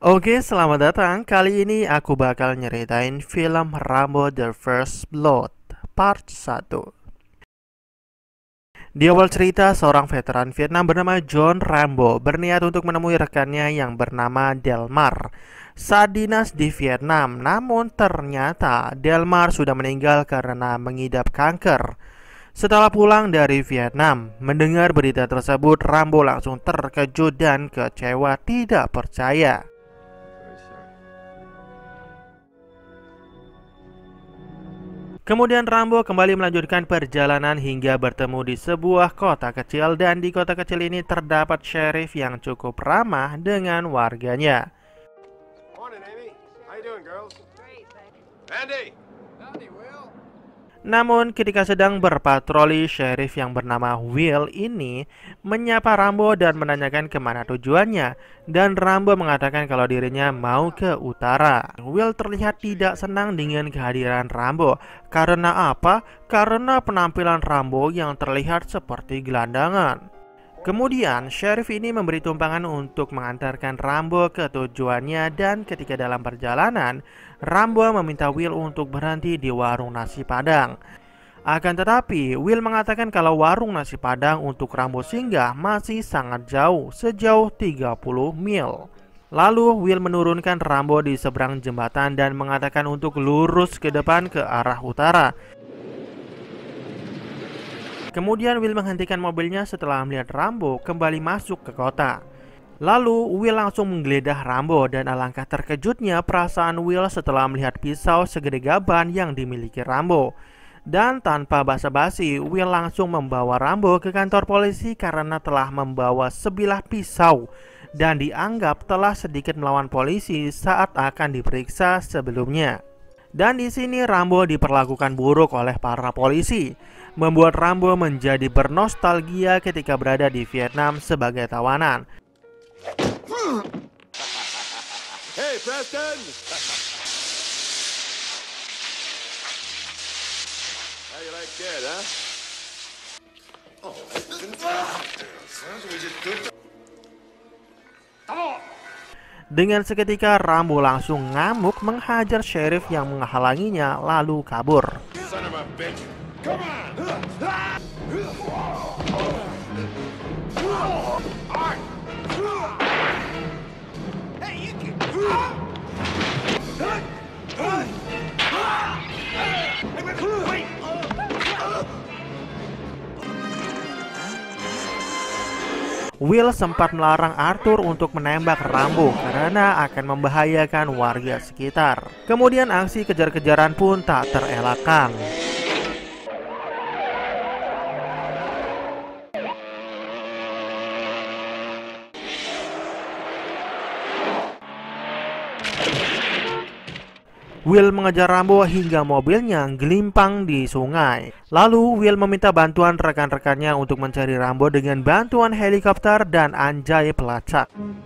Oke, selamat datang. Kali ini aku bakal nyeritain film Rambo The First Blood Part 1. Di awal cerita, seorang veteran Vietnam bernama John Rambo berniat untuk menemui rekannya yang bernama Delmar saat dinas di Vietnam. Namun ternyata Delmar sudah meninggal karena mengidap kanker. Setelah pulang dari Vietnam, mendengar berita tersebut, Rambo langsung terkejut dan kecewa tidak percaya. Kemudian Rambo kembali melanjutkan perjalanan hingga bertemu di sebuah kota kecil, dan di kota kecil ini terdapat sheriff yang cukup ramah dengan warganya. Morning, Amy. How you doing, girls? Andy! Howdy, Will. Namun ketika sedang berpatroli, sheriff yang bernama Will ini menyapa Rambo dan menanyakan kemana tujuannya. Dan Rambo mengatakan kalau dirinya mau ke utara. Will terlihat tidak senang dengan kehadiran Rambo. Karena apa? Karena penampilan Rambo yang terlihat seperti gelandangan. Kemudian, sheriff ini memberi tumpangan untuk mengantarkan Rambo ke tujuannya, dan ketika dalam perjalanan, Rambo meminta Will untuk berhenti di warung nasi Padang. Akan tetapi, Will mengatakan kalau warung nasi Padang untuk Rambo singgah masih sangat jauh, sejauh 30 mil. Lalu, Will menurunkan Rambo di seberang jembatan dan mengatakan untuk lurus ke depan ke arah utara. Kemudian Will menghentikan mobilnya setelah melihat Rambo kembali masuk ke kota. Lalu Will langsung menggeledah Rambo, dan alangkah terkejutnya perasaan Will setelah melihat pisau segede gaban yang dimiliki Rambo. Dan tanpa basa-basi, Will langsung membawa Rambo ke kantor polisi karena telah membawa sebilah pisau dan dianggap telah sedikit melawan polisi saat akan diperiksa sebelumnya. Dan di sini Rambo diperlakukan buruk oleh para polisi, membuat Rambo menjadi bernostalgia ketika berada di Vietnam sebagai tawanan. Hey, Preston! How you like that, huh? Dengan seketika Rambo langsung ngamuk menghajar sheriff yang menghalanginya lalu kabur. Son of a bitch! Come on! Hey, you can... Wait! Will sempat melarang Arthur untuk menembak Rambo karena akan membahayakan warga sekitar. Kemudian aksi kejar-kejaran pun tak terelakkan. Will mengejar Rambo hingga mobilnya gelimpang di sungai. Lalu Will meminta bantuan rekan-rekannya untuk mencari Rambo dengan bantuan helikopter dan anjay pelacak. Come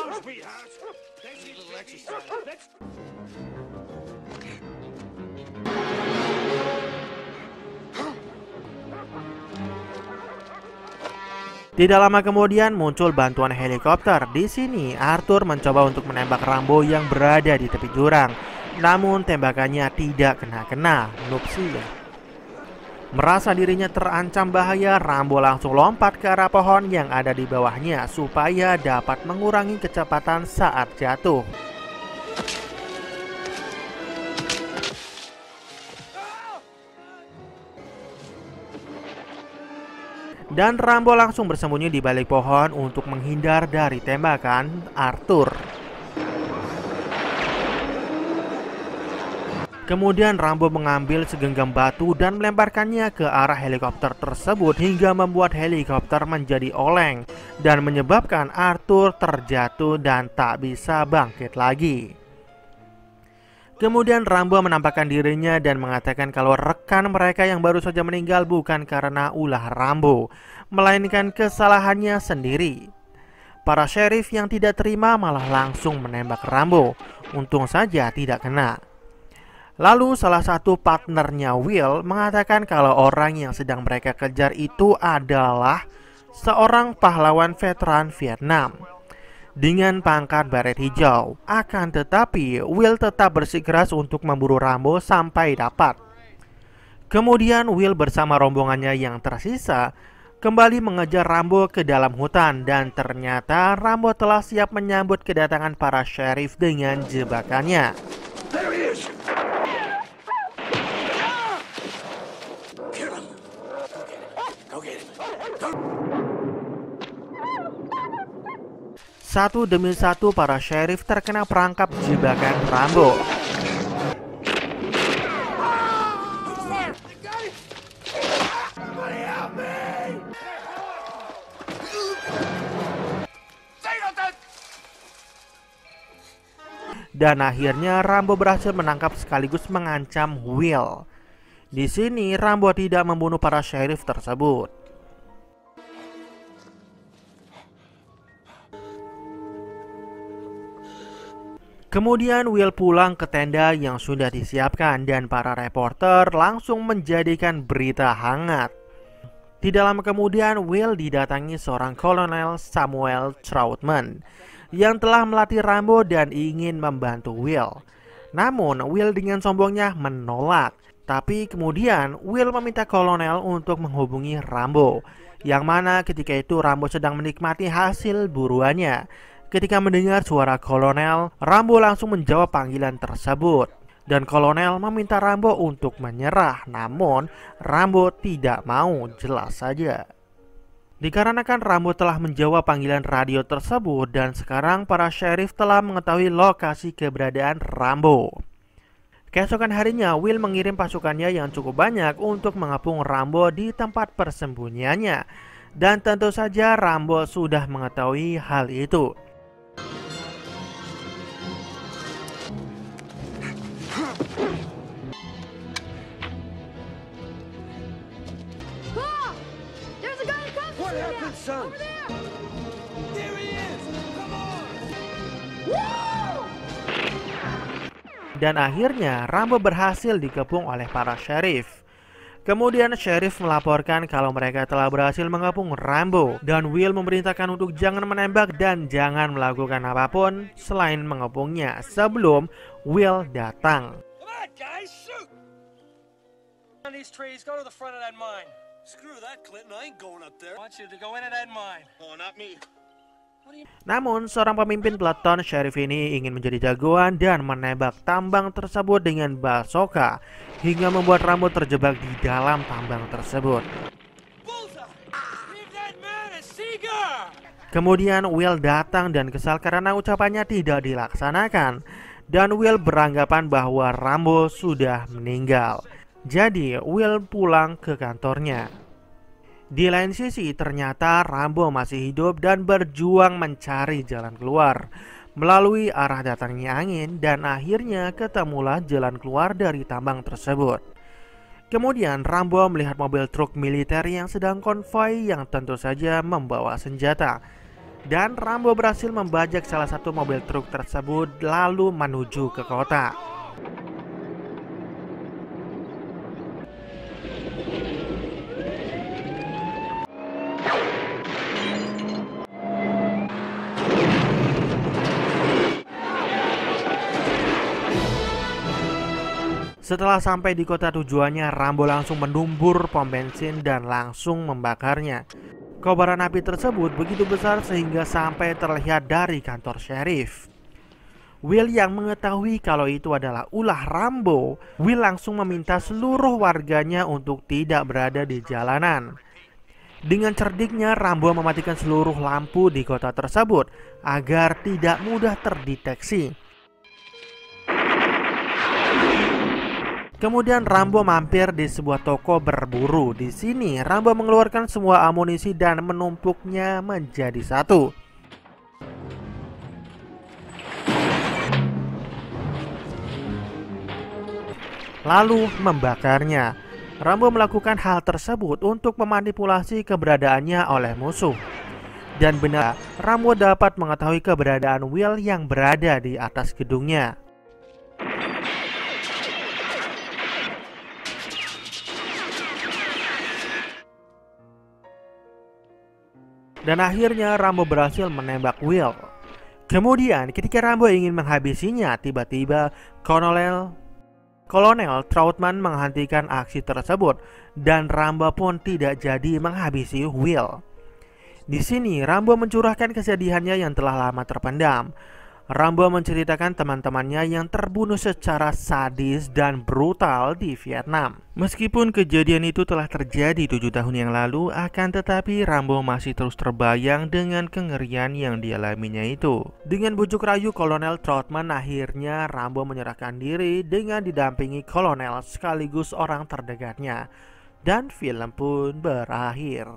on, sweetheart! Let's get a little exercise. Let's... Tidak lama kemudian muncul bantuan helikopter. Di sini Arthur mencoba untuk menembak Rambo yang berada di tepi jurang. Namun tembakannya tidak kena-kena. Noob sih ya. Merasa dirinya terancam bahaya, Rambo langsung lompat ke arah pohon yang ada di bawahnya supaya dapat mengurangi kecepatan saat jatuh. Dan Rambo langsung bersembunyi di balik pohon untuk menghindar dari tembakan Arthur. Kemudian Rambo mengambil segenggam batu dan melemparkannya ke arah helikopter tersebut hingga membuat helikopter menjadi oleng dan menyebabkan Arthur terjatuh dan tak bisa bangkit lagi. Kemudian Rambo menampakkan dirinya dan mengatakan kalau rekan mereka yang baru saja meninggal bukan karena ulah Rambo, melainkan kesalahannya sendiri. Para sheriff yang tidak terima malah langsung menembak Rambo. Untung saja tidak kena. Lalu salah satu partnernya Will mengatakan kalau orang yang sedang mereka kejar itu adalah seorang pahlawan veteran Vietnam dengan pangkat beret hijau. Akan tetapi Will tetap bersikeras untuk memburu Rambo sampai dapat. Kemudian Will bersama rombongannya yang tersisa kembali mengejar Rambo ke dalam hutan, dan ternyata Rambo telah siap menyambut kedatangan para sheriff dengan jebakannya. There he is! Go get him. Satu demi satu para sheriff terkena perangkap jebakan Rambo. Dan akhirnya Rambo berhasil menangkap sekaligus mengancam Will. Di sini Rambo tidak membunuh para sheriff tersebut. Kemudian Will pulang ke tenda yang sudah disiapkan dan para reporter langsung menjadikan berita hangat. Tidak lama kemudian Will didatangi seorang Kolonel Samuel Troutman yang telah melatih Rambo dan ingin membantu Will. Namun Will dengan sombongnya menolak. Tapi kemudian Will meminta Kolonel untuk menghubungi Rambo, yang mana ketika itu Rambo sedang menikmati hasil buruannya. Ketika mendengar suara Kolonel, Rambo langsung menjawab panggilan tersebut. Dan Kolonel meminta Rambo untuk menyerah, namun Rambo tidak mau, jelas saja. Dikarenakan Rambo telah menjawab panggilan radio tersebut dan sekarang para sheriff telah mengetahui lokasi keberadaan Rambo. Keesokan harinya Will mengirim pasukannya yang cukup banyak untuk mengepung Rambo di tempat persembunyiannya. Dan tentu saja Rambo sudah mengetahui hal itu. What happened, son? There he is! Come on! Dan akhirnya Rambo berhasil dikepung oleh para sheriff. Kemudian sheriff melaporkan kalau mereka telah berhasil mengepung Rambo, dan Will memerintahkan untuk jangan menembak dan jangan melakukan apapun selain mengepungnya sebelum Will datang. Come on, guys, shoot! On these trees, go to the front of that mine. Screw that, Clinton. I ain't going up there. I want you to go into that mine. Oh, not me. Namun seorang pemimpin peleton sheriff ini ingin menjadi jagoan dan menembak tambang tersebut dengan basoka hingga membuat Rambo terjebak di dalam tambang tersebut. Kemudian Will datang dan kesal karena ucapannya tidak dilaksanakan, dan Will beranggapan bahwa Rambo sudah meninggal. Jadi Will pulang ke kantornya. Di lain sisi ternyata Rambo masih hidup dan berjuang mencari jalan keluar melalui arah datangnya angin, dan akhirnya ketemulah jalan keluar dari tambang tersebut. Kemudian Rambo melihat mobil truk militer yang sedang konvoi yang tentu saja membawa senjata. Dan Rambo berhasil membajak salah satu mobil truk tersebut lalu menuju ke kota. Setelah sampai di kota tujuannya, Rambo langsung mendumbur pom bensin dan langsung membakarnya. Kobaran api tersebut begitu besar sehingga sampai terlihat dari kantor sheriff. Will yang mengetahui kalau itu adalah ulah Rambo, Will langsung meminta seluruh warganya untuk tidak berada di jalanan. Dengan cerdiknya, Rambo mematikan seluruh lampu di kota tersebut agar tidak mudah terdeteksi. Kemudian Rambo mampir di sebuah toko berburu. Di sini Rambo mengeluarkan semua amunisi dan menumpuknya menjadi satu. Lalu membakarnya. Rambo melakukan hal tersebut untuk memanipulasi keberadaannya oleh musuh. Dan benar, Rambo dapat mengetahui keberadaan Will yang berada di atas gedungnya. Dan akhirnya Rambo berhasil menembak Will. Kemudian ketika Rambo ingin menghabisinya, tiba-tiba Kolonel Trautman menghentikan aksi tersebut dan Rambo pun tidak jadi menghabisi Will. Di sini Rambo mencurahkan kesedihannya yang telah lama terpendam. Rambo menceritakan teman-temannya yang terbunuh secara sadis dan brutal di Vietnam. Meskipun kejadian itu telah terjadi 7 tahun yang lalu, akan tetapi Rambo masih terus terbayang dengan kengerian yang dialaminya itu. Dengan bujuk rayu Kolonel Trautman, akhirnya Rambo menyerahkan diri dengan didampingi kolonel sekaligus orang terdekatnya. Dan film pun berakhir.